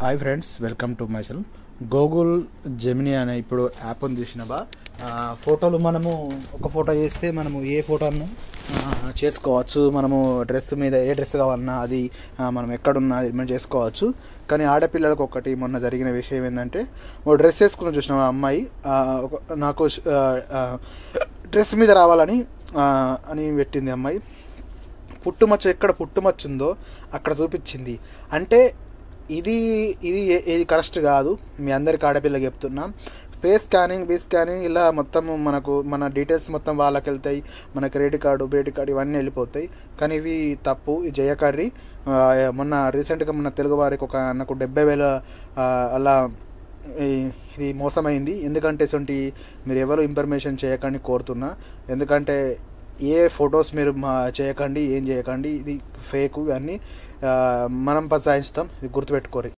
Hi friends, welcome to my channel. Google Gemini అనే ఇప్పుడు app ఉంది చూసినావా. ఫోటోలు మనము ఒక ఫోటో చేస్తే మనము ఏ ఫోటోను చేసుకోవచ్చు. మనము డ్రెస్ మీద ఏ డ్రెస్ కావాలన్నా అది మనం ఎక్కడున్నా అది మనం చేసుకోవచ్చు. కానీ ఆడపిల్లలకు ఒకటి మొన్న జరిగిన విషయం ఏంటంటే, ఓ డ్రెస్ వేసుకుని చూసినావా అమ్మాయి, నాకు డ్రెస్ మీద రావాలని అని పెట్టింది అమ్మాయి. పుట్టుమచ్చ ఎక్కడ పుట్టుమచ్చ ఉందో అక్కడ చూపించింది. అంటే ఇది ఇది ఇది కరెక్ట్ కాదు. మీ అందరికి ఆడపిల్లకి చెప్తున్నా, ఫేస్ స్కానింగ్, బీ స్కానింగ్ ఇలా మొత్తం మన డీటెయిల్స్ మొత్తం వాళ్ళకి వెళ్తాయి. మన క్రెడిట్ కార్డు ఇవన్నీ వెళ్ళిపోతాయి. కానీ ఇవి తప్పు, ఇది చేయకర్రి. మొన్న రీసెంట్గా మన తెలుగు వారికి నాకు 70,000 అలా ఇది మోసమైంది. ఎందుకంటే ఇటువంటి మీరు ఎవరు ఇన్ఫర్మేషన్ చేయకండి కోరుతున్నా. ఎందుకంటే ఏ ఫొటోస్ మీరు చేయకండి, ఏం చేయకండి. ఇది ఫేక్, ఇవన్నీ మనం ప్రోత్సహిస్తాం. ఇది గుర్తుపెట్టుకోరు.